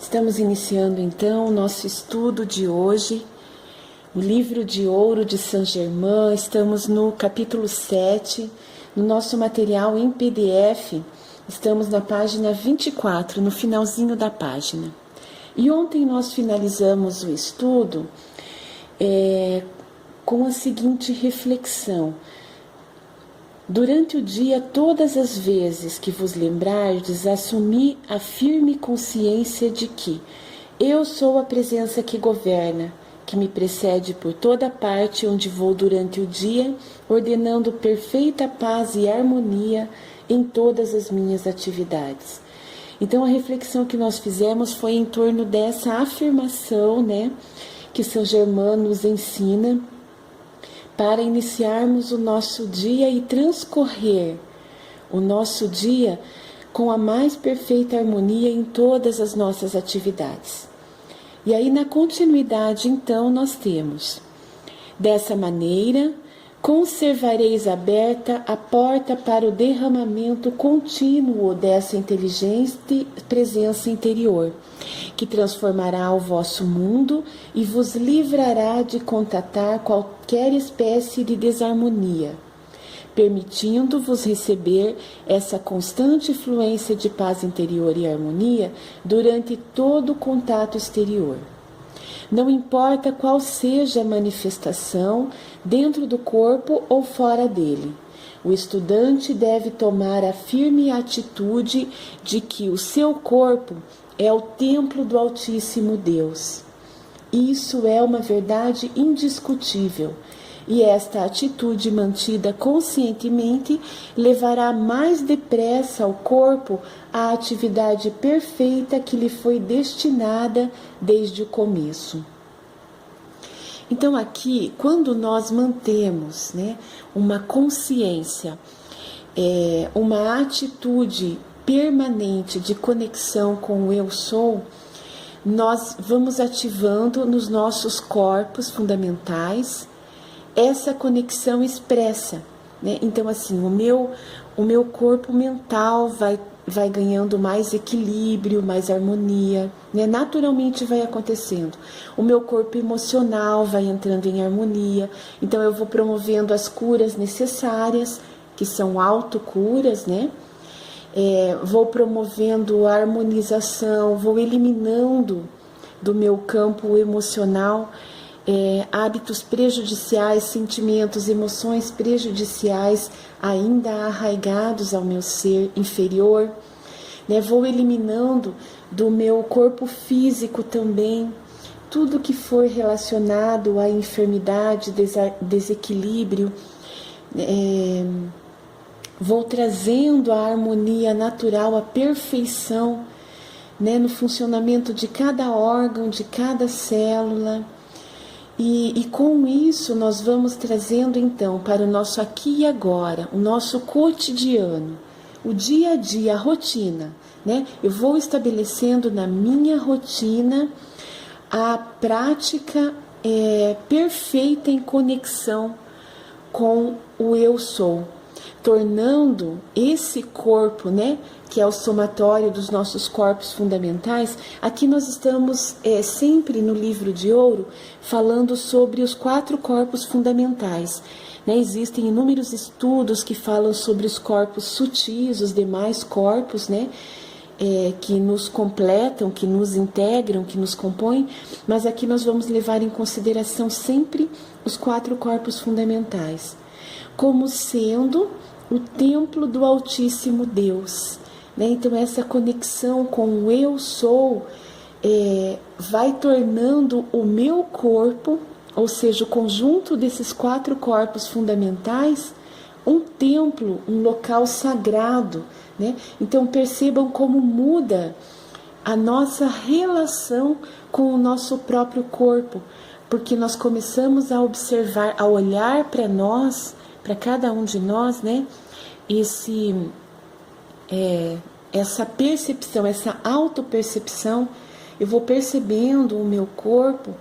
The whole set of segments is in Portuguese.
Estamos iniciando então o nosso estudo de hoje, o livro de ouro de Saint Germain. Estamos no capítulo 7, no nosso material em PDF, estamos na página 24, no finalzinho da página. E ontem nós finalizamos o estudo com a seguinte reflexão: durante o dia, todas as vezes que vos lembrardes, assumi a firme consciência de que eu sou a presença que governa, que me precede por toda parte onde vou durante o dia, ordenando perfeita paz e harmonia em todas as minhas atividades. Então a reflexão que nós fizemos foi em torno dessa afirmação, que Saint Germain nos ensina para iniciarmos o nosso dia e transcorrer o nosso dia com a mais perfeita harmonia em todas as nossas atividades. E aí, na continuidade, então, nós temos: dessa maneira, conservareis aberta a porta para o derramamento contínuo dessa inteligente presença interior, que transformará o vosso mundo e vos livrará de contatar qualquer espécie de desarmonia, permitindo-vos receber essa constante fluência de paz interior e harmonia durante todo o contato exterior. Não importa qual seja a manifestação, dentro do corpo ou fora dele, o estudante deve tomar a firme atitude de que o seu corpo é o templo do Altíssimo Deus. Isso é uma verdade indiscutível, e esta atitude mantida conscientemente levará mais depressa o corpo à atividade perfeita que lhe foi destinada desde o começo. Então aqui, quando nós mantemos uma consciência, uma atitude permanente de conexão com o Eu Sou, nós vamos ativando nos nossos corpos fundamentais essa conexão expressa, Então assim, o meu corpo mental vai ganhando mais equilíbrio, mais harmonia, Naturalmente vai acontecendo. O meu corpo emocional vai entrando em harmonia, então eu vou promovendo as curas necessárias, que são autocuras, vou promovendo a harmonização, vou eliminando do meu campo emocional hábitos prejudiciais, sentimentos, emoções prejudiciais ainda arraigados ao meu ser inferior, vou eliminando do meu corpo físico também tudo que for relacionado à enfermidade, desequilíbrio, vou trazendo a harmonia natural, a perfeição, no funcionamento de cada órgão, de cada célula. E com isso nós vamos trazendo então para o nosso aqui e agora, o nosso cotidiano, o dia a dia, a rotina, Eu vou estabelecendo na minha rotina a prática perfeita em conexão com o Eu Sou, tornando esse corpo, que é o somatório dos nossos corpos fundamentais. Aqui nós estamos sempre no livro de ouro falando sobre os 4 corpos fundamentais. Existem inúmeros estudos que falam sobre os corpos sutis, os demais corpos, que nos completam, que nos integram, que nos compõem, mas aqui nós vamos levar em consideração sempre os 4 corpos fundamentais, como sendo o templo do Altíssimo Deus. Então essa conexão com o Eu Sou vai tornando o meu corpo, ou seja, o conjunto desses 4 corpos fundamentais, um templo, um local sagrado, Então percebam como muda a nossa relação com o nosso próprio corpo, porque nós começamos a observar, a olhar para nós, para cada um de nós, essa percepção, essa autopercepção. Eu vou percebendo o meu corpo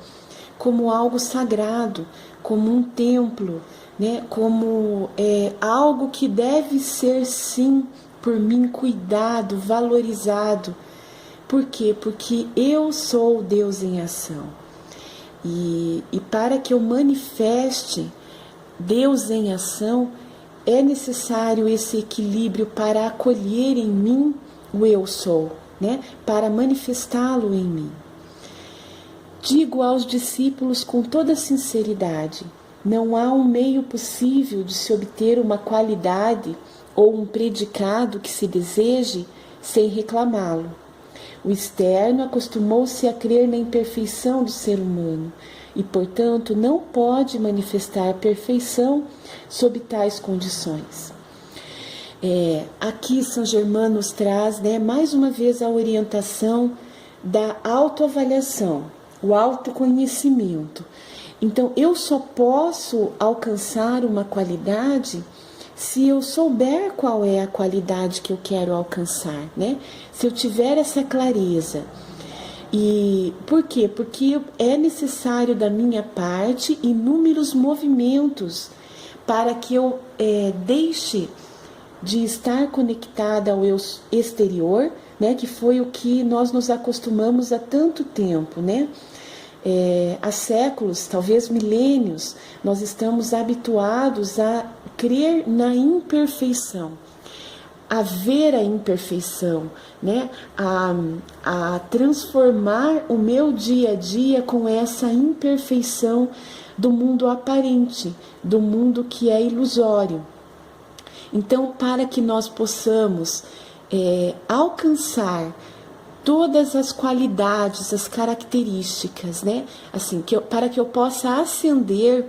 como algo sagrado, como um templo, como algo que deve ser sim por mim cuidado, valorizado, Por quê? Porque eu sou Deus em ação. E para que eu manifeste Deus em ação, é necessário esse equilíbrio para acolher em mim o eu sou, né? Para manifestá-lo em mim. Digo aos discípulos com toda sinceridade, não há um meio possível de se obter uma qualidade ou um predicado que se deseje sem reclamá-lo. O externo acostumou-se a crer na imperfeição do ser humano e, portanto, não pode manifestar a perfeição sob tais condições. Aqui São Germano nos traz, né, mais uma vez a orientação da autoavaliação, o autoconhecimento. Então, eu só posso alcançar uma qualidade se eu souber qual é a qualidade que eu quero alcançar, né? Se eu tiver essa clareza. E por quê? Porque é necessário da minha parte inúmeros movimentos para que eu deixe de estar conectada ao eu exterior, né? Que foi o que nós nos acostumamos há tanto tempo, né? Há séculos, talvez milênios, nós estamos habituados a crer na imperfeição, a ver a imperfeição, né? A transformar o meu dia a dia com essa imperfeição do mundo aparente, do mundo que é ilusório. Então, para que nós possamos alcançar todas as qualidades, as características, né? Assim, para que eu possa ascender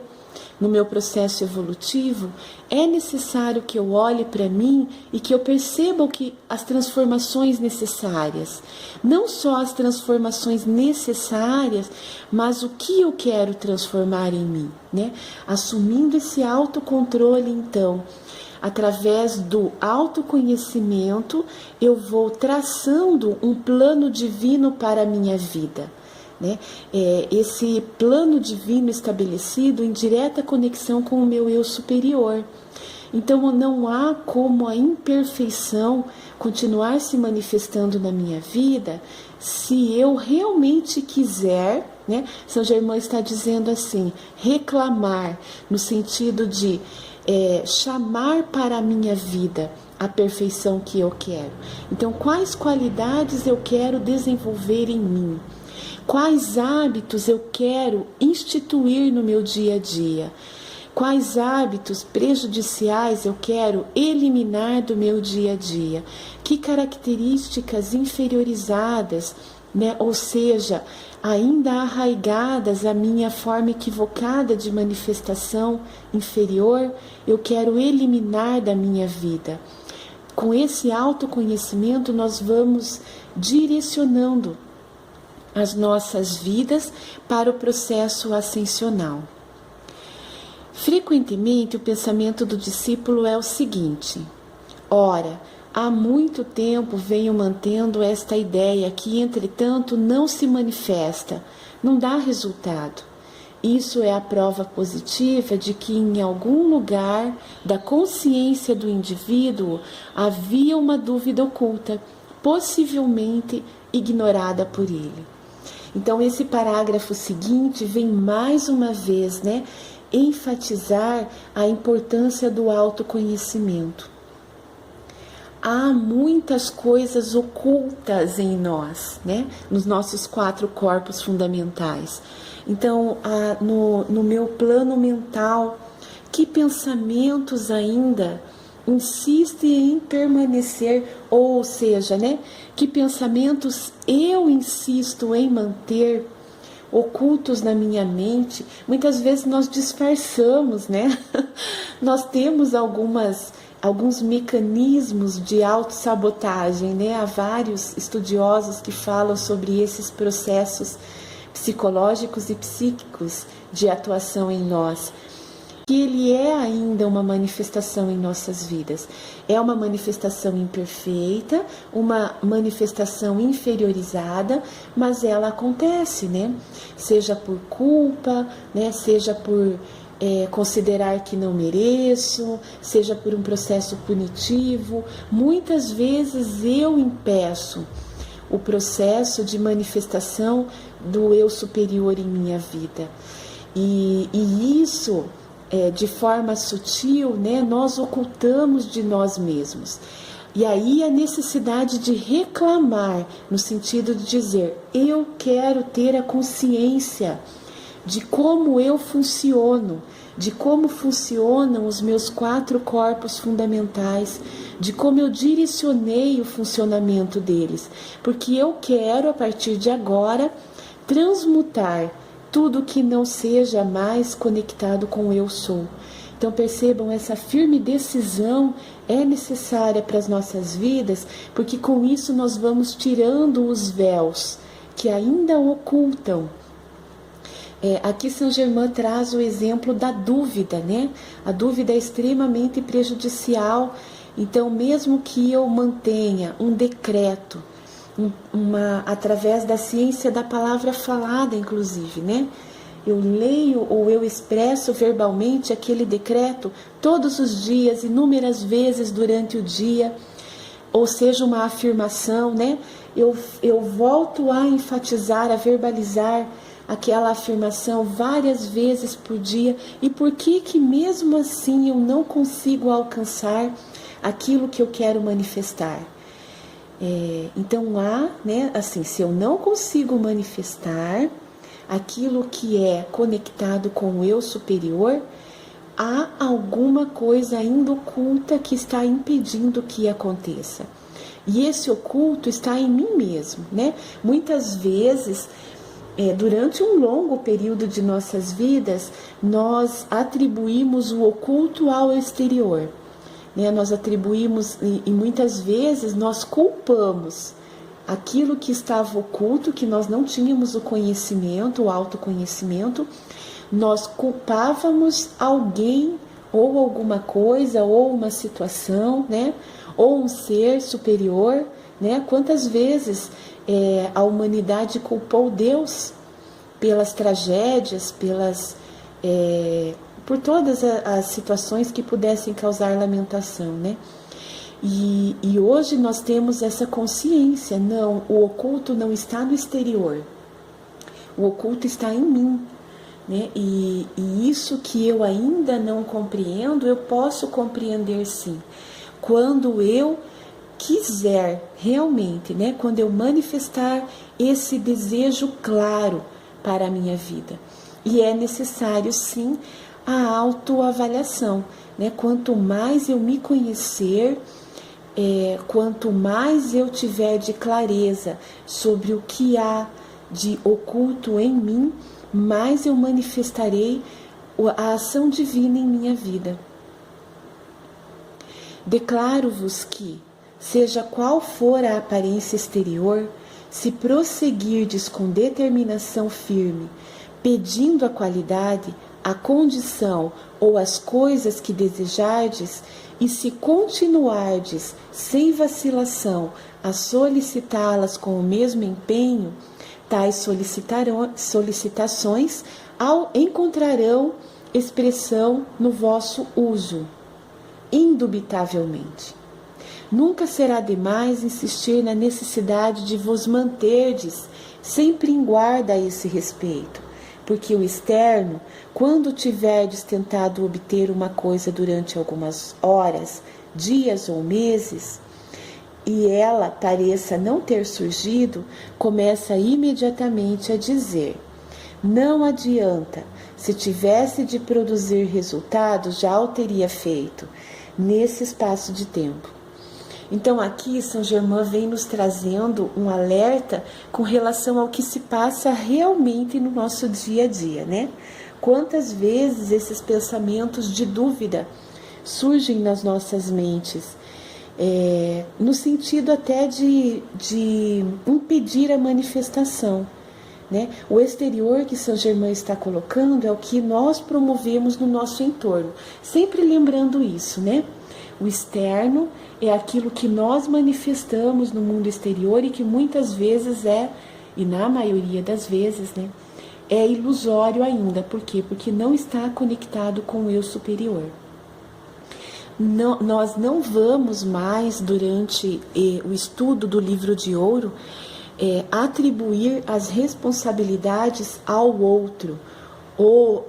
no meu processo evolutivo, é necessário que eu olhe para mim e que eu perceba as transformações necessárias. Não só as transformações necessárias, mas o que eu quero transformar em mim, né? Assumindo esse autocontrole, então, através do autoconhecimento, eu vou traçando um plano divino para a minha vida, né? Esse plano divino estabelecido em direta conexão com o meu eu superior. Então, não há como a imperfeição continuar se manifestando na minha vida se eu realmente quiser, né? São Germain está dizendo assim, reclamar, no sentido de chamar para a minha vida a perfeição que eu quero. Então, quais qualidades eu quero desenvolver em mim? Quais hábitos eu quero instituir no meu dia a dia? Quais hábitos prejudiciais eu quero eliminar do meu dia a dia? Que características inferiorizadas, né? Ou seja, ainda arraigadas à minha forma equivocada de manifestação inferior, eu quero eliminar da minha vida. Com esse autoconhecimento, nós vamos direcionando as nossas vidas para o processo ascensional. Frequentemente, o pensamento do discípulo é o seguinte: ora, há muito tempo venho mantendo esta ideia que, entretanto, não se manifesta, não dá resultado. Isso é a prova positiva de que em algum lugar da consciência do indivíduo havia uma dúvida oculta, possivelmente ignorada por ele. Então, esse parágrafo seguinte vem mais uma vez, né, enfatizar a importância do autoconhecimento. Há muitas coisas ocultas em nós, né? Nos nossos 4 corpos fundamentais. Então, no meu plano mental, que pensamentos ainda insistem em permanecer, ou seja, né? Que pensamentos eu insisto em manter ocultos na minha mente? Muitas vezes nós disfarçamos, né? Nós temos alguns mecanismos de autossabotagem, né? Há vários estudiosos que falam sobre esses processos psicológicos e psíquicos de atuação em nós, que ele é ainda uma manifestação em nossas vidas. É uma manifestação imperfeita, uma manifestação inferiorizada, mas ela acontece, né? Seja por culpa, né? Seja por considerar que não mereço, seja por um processo punitivo. Muitas vezes eu impeço o processo de manifestação do eu superior em minha vida. E isso, de forma sutil, né, nós ocultamos de nós mesmos. E aí a necessidade de reclamar, no sentido de dizer, eu quero ter a consciência de como eu funciono, de como funcionam os meus 4 corpos fundamentais, de como eu direcionei o funcionamento deles, porque eu quero, a partir de agora, transmutar tudo que não seja mais conectado com o eu sou. Então percebam, essa firme decisão é necessária para as nossas vidas, porque com isso nós vamos tirando os véus que ainda ocultam. Aqui Saint Germain traz o exemplo da dúvida, né? A dúvida é extremamente prejudicial. Então, mesmo que eu mantenha um decreto, através da ciência da palavra falada, inclusive, né? Eu leio ou eu expresso verbalmente aquele decreto todos os dias, inúmeras vezes durante o dia, ou seja, uma afirmação, né? Eu volto a enfatizar, a verbalizar aquela afirmação várias vezes por dia. E por que mesmo assim eu não consigo alcançar aquilo que eu quero manifestar? Então né, assim, se eu não consigo manifestar aquilo que é conectado com o eu superior, há alguma coisa ainda oculta que está impedindo que aconteça. E esse oculto está em mim mesmo, né? Muitas vezes, durante um longo período de nossas vidas, nós atribuímos o oculto ao exterior, né? Nós atribuímos, e muitas vezes nós culpamos aquilo que estava oculto, que nós não tínhamos o conhecimento, o autoconhecimento. Nós culpávamos alguém, ou alguma coisa, ou uma situação, né? Ou um ser superior, né? Quantas vezes a humanidade culpou Deus pelas tragédias, por todas as situações que pudessem causar lamentação, né? E hoje nós temos essa consciência, não, o oculto não está no exterior, o oculto está em mim, né? E isso que eu ainda não compreendo, eu posso compreender sim, quando eu quiser realmente, né? Quando eu manifestar esse desejo claro para a minha vida. E é necessário sim a autoavaliação, né? Quanto mais eu me conhecer, quanto mais eu tiver de clareza sobre o que há de oculto em mim, mais eu manifestarei a ação divina em minha vida. Declaro-vos que, seja qual for a aparência exterior, se prosseguirdes com determinação firme, pedindo a qualidade, a condição ou as coisas que desejardes, e se continuardes sem vacilação a solicitá-las com o mesmo empenho, tais solicitações encontrarão expressão no vosso uso, indubitavelmente. Nunca será demais insistir na necessidade de vos manterdes sempre em guarda a esse respeito, porque o externo, quando tiverdes tentado obter uma coisa durante algumas horas, dias ou meses, e ela pareça não ter surgido, começa imediatamente a dizer: não adianta, se tivesse de produzir resultados, já o teria feito, nesse espaço de tempo. Então aqui Saint Germain vem nos trazendo um alerta com relação ao que se passa realmente no nosso dia a dia, né? Quantas vezes esses pensamentos de dúvida surgem nas nossas mentes, no sentido até de impedir a manifestação, né? O exterior que Saint Germain está colocando é o que nós promovemos no nosso entorno, sempre lembrando isso, né? O externo é aquilo que nós manifestamos no mundo exterior e que muitas vezes e na maioria das vezes, né, é ilusório ainda. Por quê? Porque não está conectado com o eu superior. Nós não vamos mais, durante o estudo do livro de ouro, atribuir as responsabilidades ao outro, ou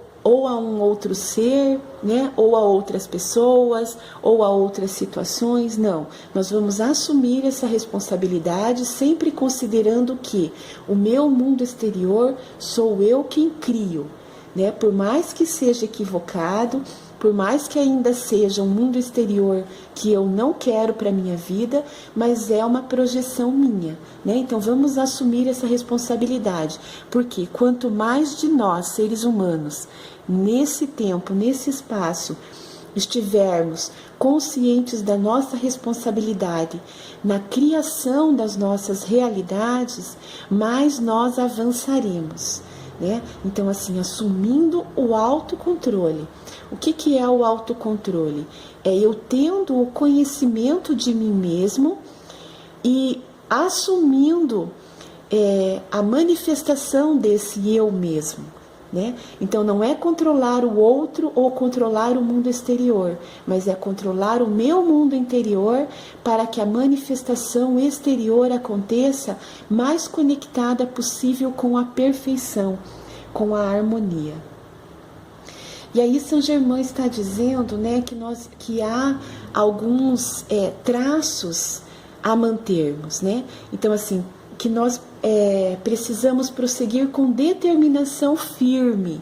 a um outro ser, né? Ou a outras pessoas, ou a outras situações. Não, nós vamos assumir essa responsabilidade sempre considerando que o meu mundo exterior sou eu quem crio, né? Por mais que seja equivocado, por mais que ainda seja um mundo exterior que eu não quero para a minha vida, mas é uma projeção minha, né? Então vamos assumir essa responsabilidade, porque quanto mais de nós, seres humanos, nesse tempo, nesse espaço, estivermos conscientes da nossa responsabilidade na criação das nossas realidades, mais nós avançaremos, né? Então, assim, assumindo o autocontrole. O que é o autocontrole? É eu tendo o conhecimento de mim mesmo e assumindo a manifestação desse eu mesmo, né? Então, não é controlar o outro ou controlar o mundo exterior, mas é controlar o meu mundo interior para que a manifestação exterior aconteça mais conectada possível com a perfeição, com a harmonia. E aí São Germain está dizendo, né, que há alguns traços a mantermos, né? Então, assim, que nós precisamos prosseguir com determinação firme,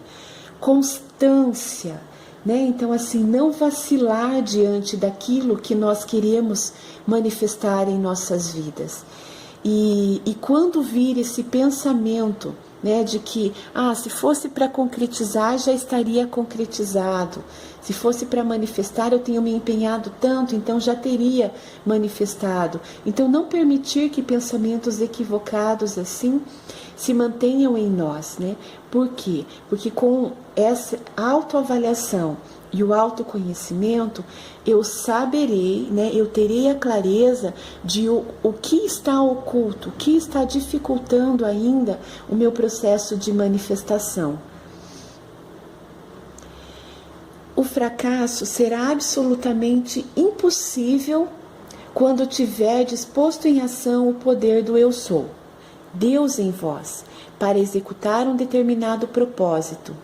constância, né? Então, assim, não vacilar diante daquilo que nós queremos manifestar em nossas vidas. E quando vir esse pensamento, né, de que se fosse para concretizar, já estaria concretizado. Se fosse para manifestar, eu tenho me empenhado tanto, então já teria manifestado. Então, não permitir que pensamentos equivocados assim se mantenham em nós, né? Por quê? Porque com essa autoavaliação e o autoconhecimento, eu saberei, né, eu terei a clareza de o que está oculto, o que está dificultando ainda o meu processo de manifestação. O fracasso será absolutamente impossível quando tiverdes posto em ação o poder do eu sou, Deus em vós, para executar um determinado propósito,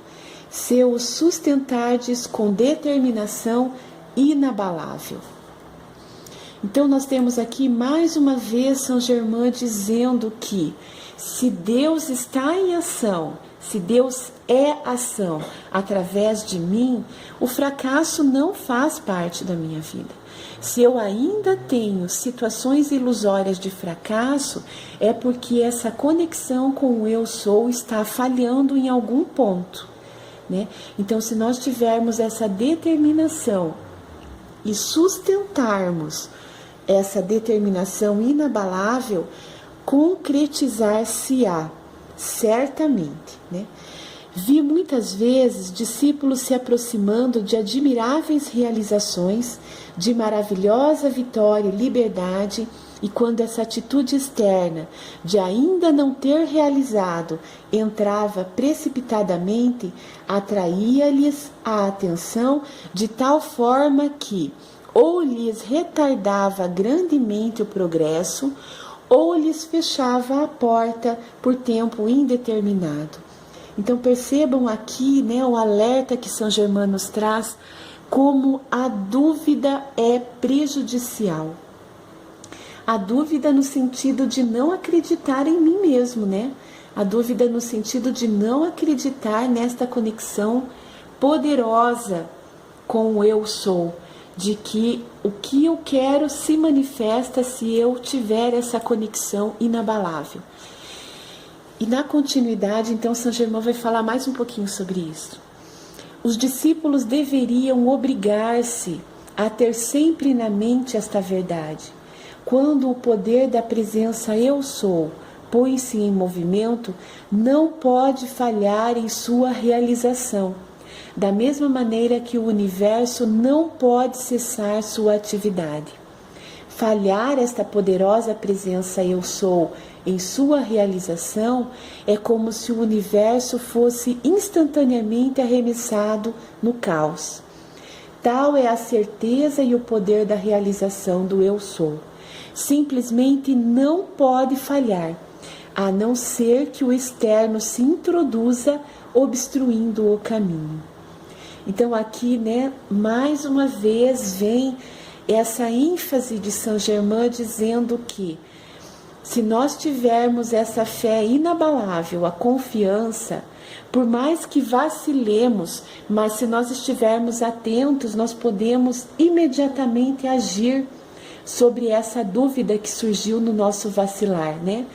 se o sustentardes com determinação inabalável. Então nós temos aqui mais uma vez São Germain dizendo que se Deus está em ação, se Deus é ação através de mim, o fracasso não faz parte da minha vida. Se eu ainda tenho situações ilusórias de fracasso, é porque essa conexão com o eu sou está falhando em algum ponto, né? Então, se nós tivermos essa determinação e sustentarmos essa determinação inabalável, concretizar-se-á, certamente, né? Vi muitas vezes discípulos se aproximando de admiráveis realizações, de maravilhosa vitória e liberdade, e quando essa atitude externa de ainda não ter realizado entrava precipitadamente, atraía-lhes a atenção de tal forma que ou lhes retardava grandemente o progresso, ou lhes fechava a porta por tempo indeterminado. Então percebam aqui, né, o alerta que São Germain nos traz, como a dúvida é prejudicial. A dúvida no sentido de não acreditar em mim mesmo, né? A dúvida no sentido de não acreditar nesta conexão poderosa com o eu sou, de que o que eu quero se manifesta se eu tiver essa conexão inabalável. E na continuidade, então, São Germain vai falar mais um pouquinho sobre isso. Os discípulos deveriam obrigar-se a ter sempre na mente esta verdade. Quando o poder da presença eu sou põe-se em movimento, não pode falhar em sua realização. Da mesma maneira que o universo não pode cessar sua atividade. Falhar esta poderosa presença eu sou em sua realização é como se o universo fosse instantaneamente arremessado no caos. Tal é a certeza e o poder da realização do eu sou. Simplesmente não pode falhar. a não ser que o externo se introduza obstruindo o caminho. Então aqui, né, mais uma vez vem essa ênfase de Saint Germain dizendo que se nós tivermos essa fé inabalável, a confiança, por mais que vacilemos, mas se nós estivermos atentos, nós podemos imediatamente agir sobre essa dúvida que surgiu no nosso vacilar, né?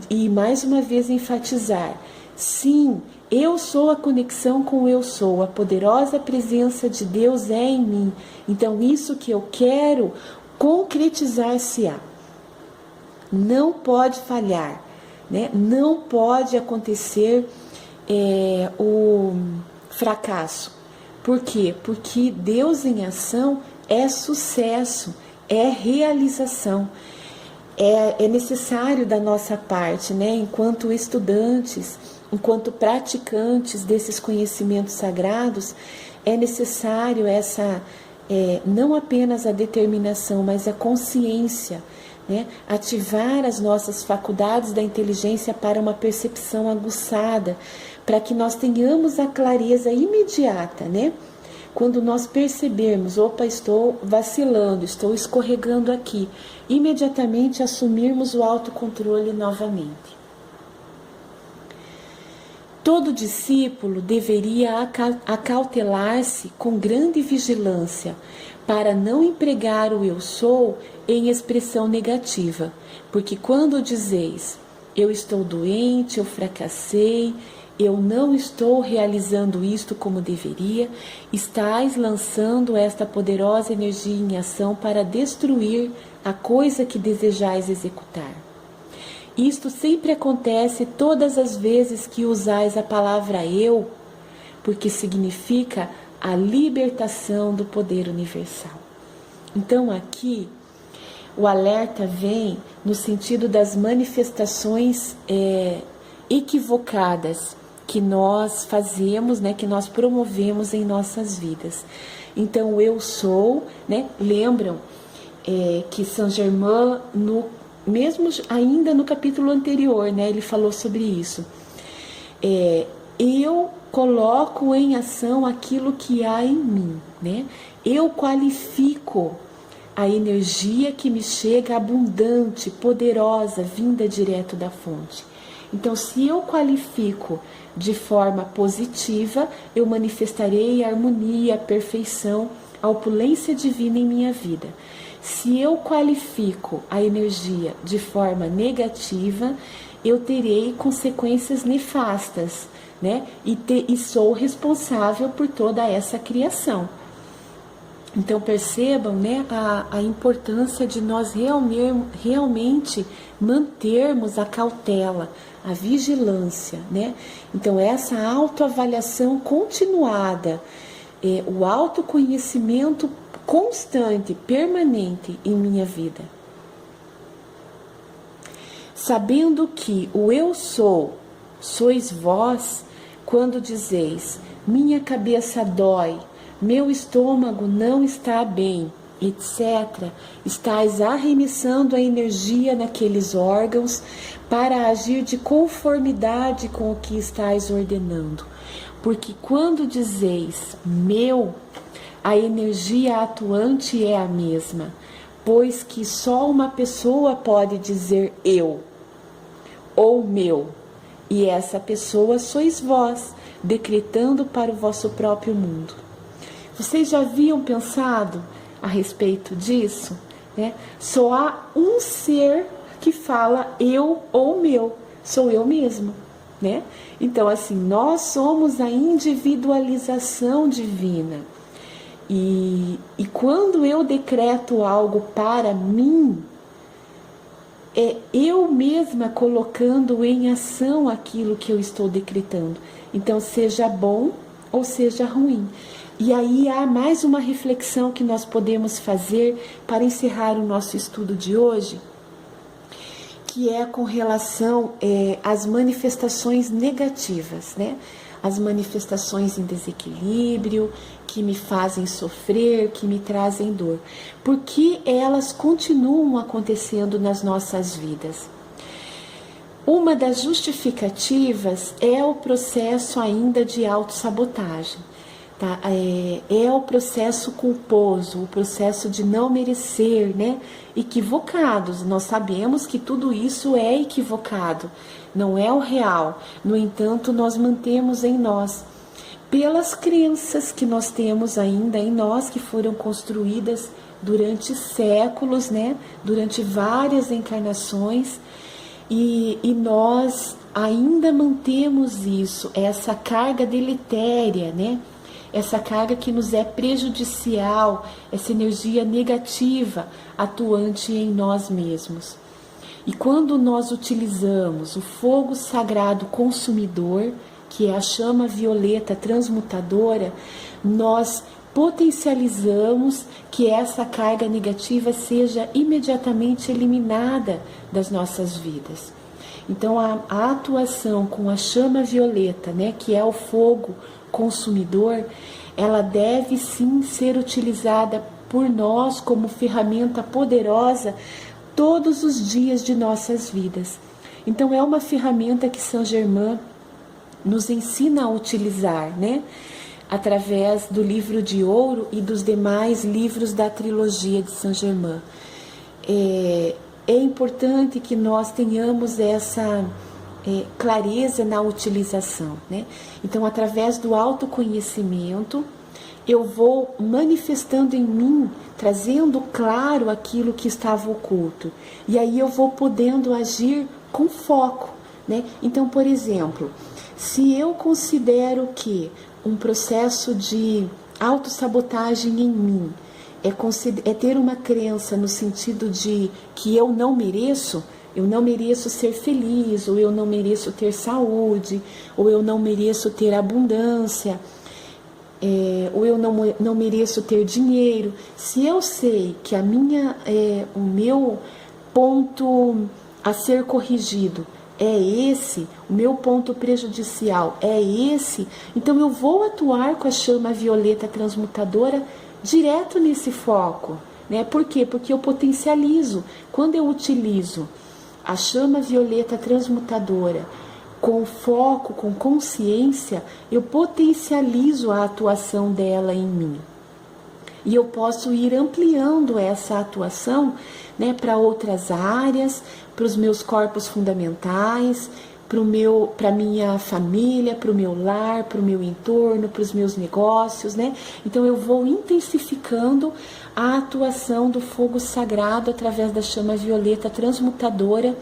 E mais uma vez enfatizar, sim, eu sou a conexão com o eu sou, a poderosa presença de Deus é em mim. Então isso que eu quero concretizar-se-á. Não pode falhar, né? Não pode acontecer o fracasso. Por quê? Porque Deus em ação é sucesso, é realização. É necessário da nossa parte, né? Enquanto estudantes, enquanto praticantes desses conhecimentos sagrados, é necessário essa, não apenas a determinação, mas a consciência, né? Ativar as nossas faculdades da inteligência para uma percepção aguçada, para que nós tenhamos a clareza imediata, né? Quando nós percebermos, opa, estou vacilando, estou escorregando aqui, imediatamente assumirmos o autocontrole novamente. Todo discípulo deveria acautelar-se com grande vigilância para não empregar o eu sou em expressão negativa, porque quando dizeis, eu estou doente, eu fracassei, eu não estou realizando isto como deveria, estais lançando esta poderosa energia em ação para destruir a coisa que desejais executar. Isto sempre acontece todas as vezes que usais a palavra eu, porque significa a libertação do poder universal. Então aqui o alerta vem no sentido das manifestações equivocadas que nós fazemos, né, que nós promovemos em nossas vidas. Então o eu sou, né, lembram que Saint Germain, mesmo ainda no capítulo anterior, né, ele falou sobre isso. Eu coloco em ação aquilo que há em mim, né? Eu qualifico a energia que me chega abundante, poderosa, vinda direto da fonte. Então, se eu qualifico de forma positiva, eu manifestarei a harmonia, a perfeição, a opulência divina em minha vida. Se eu qualifico a energia de forma negativa, eu terei consequências nefastas, né? E sou responsável por toda essa criação. Então percebam, né, a importância de nós realmente mantermos a cautela, a vigilância, né? Então essa autoavaliação continuada, o autoconhecimento constante, permanente em minha vida. Sabendo que o eu sou, sois vós, quando dizeis, minha cabeça dói, meu estômago não está bem, etc., estais arremessando a energia naqueles órgãos para agir de conformidade com o que estais ordenando. Porque quando dizeis meu, a energia atuante é a mesma, pois que só uma pessoa pode dizer eu ou meu, e essa pessoa sois vós, decretando para o vosso próprio mundo. Vocês já haviam pensado a respeito disso? Né? Só há um ser que fala eu ou meu, sou eu mesmo. Né? Então, assim, nós somos a individualização divina. E quando eu decreto algo para mim, é eu mesma colocando em ação aquilo que eu estou decretando. Então, seja bom ou seja ruim. E aí há mais uma reflexão que nós podemos fazer para encerrar o nosso estudo de hoje, que é com relação às manifestações negativas, né? As manifestações em desequilíbrio, que me fazem sofrer, que me trazem dor. Por que elas continuam acontecendo nas nossas vidas? Uma das justificativas é o processo ainda de autossabotagem, tá? É o processo culposo, o processo de não merecer, né? Equivocados. Nós sabemos que tudo isso é equivocado, não é o real. No entanto, nós mantemos em nós, pelas crenças que nós temos ainda em nós, que foram construídas durante séculos, né? Durante várias encarnações. E nós ainda mantemos isso, essa carga deletéria, né? Essa carga que nos é prejudicial, essa energia negativa atuante em nós mesmos. E quando nós utilizamos o fogo sagrado consumidor, que é a chama violeta transmutadora, nós potencializamos que essa carga negativa seja imediatamente eliminada das nossas vidas. Então a atuação com a chama violeta, né, que é o fogo consumidor, ela deve sim ser utilizada por nós como ferramenta poderosa todos os dias de nossas vidas. Então é uma ferramenta que Saint Germain nos ensina a utilizar, né? Através do livro de ouro e dos demais livros da trilogia de Saint Germain. É importante que nós tenhamos essa clareza na utilização, né? Então, através do autoconhecimento, eu vou manifestando em mim, trazendo claro aquilo que estava oculto. E aí eu vou podendo agir com foco, né? Então, por exemplo, se eu considero que um processo de autossabotagem em mim é ter uma crença no sentido de que eu não mereço ser feliz, ou eu não mereço ter saúde, ou eu não mereço ter abundância, ou eu não mereço ter dinheiro. Se eu sei que o meu ponto a ser corrigido é esse, o meu ponto prejudicial é esse, então eu vou atuar com a chama violeta transmutadora direto nesse foco, né? Por quê? Porque eu potencializo. Quando eu utilizo a chama violeta transmutadora com foco, com consciência, eu potencializo a atuação dela em mim. E eu posso ir ampliando essa atuação, né, para outras áreas, para os meus corpos fundamentais, para a minha família, para o meu lar, para o meu entorno, para os meus negócios, né? Então eu vou intensificando a atuação do fogo sagrado através da chama violeta transmutadora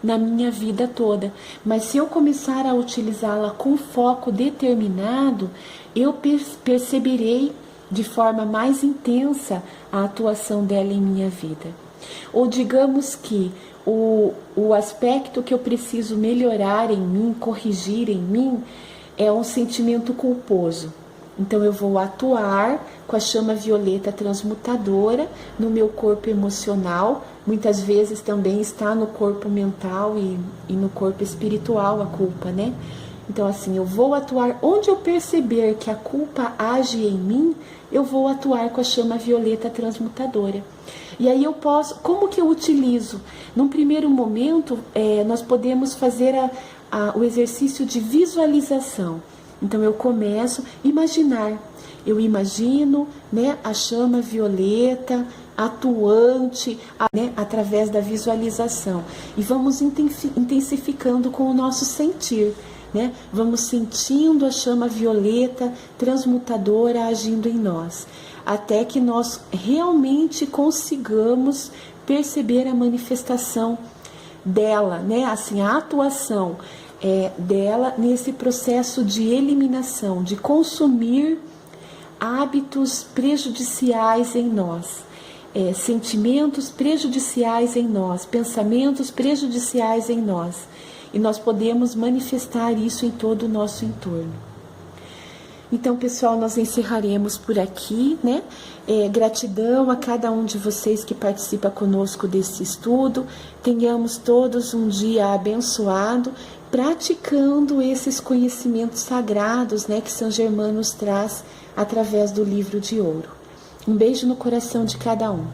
na minha vida toda. Mas se eu começar a utilizá-la com foco determinado, eu perceberei de forma mais intensa a atuação dela em minha vida. Ou digamos que o aspecto que eu preciso melhorar em mim, corrigir em mim, é um sentimento culposo. Então eu vou atuar com a chama violeta transmutadora no meu corpo emocional, muitas vezes também está no corpo mental e no corpo espiritual a culpa, né? Então assim, eu vou atuar onde eu perceber que a culpa age em mim, eu vou atuar com a chama violeta transmutadora. E aí eu posso, como que eu utilizo? Num primeiro momento, nós podemos fazer o exercício de visualização. Então eu começo a imaginar. Eu imagino, né, a chama violeta atuante, né, através da visualização. E vamos intensificando com o nosso sentir. Né? Vamos sentindo a chama violeta transmutadora agindo em nós, até que nós realmente consigamos perceber a manifestação dela, né? Assim, a atuação dela nesse processo de eliminação, de consumir hábitos prejudiciais em nós, sentimentos prejudiciais em nós, pensamentos prejudiciais em nós. E nós podemos manifestar isso em todo o nosso entorno. Então, pessoal, nós encerraremos por aqui, né? Gratidão a cada um de vocês que participa conosco desse estudo. Tenhamos todos um dia abençoado, praticando esses conhecimentos sagrados, né, que Saint Germain nos traz através do livro de ouro. Um beijo no coração de cada um.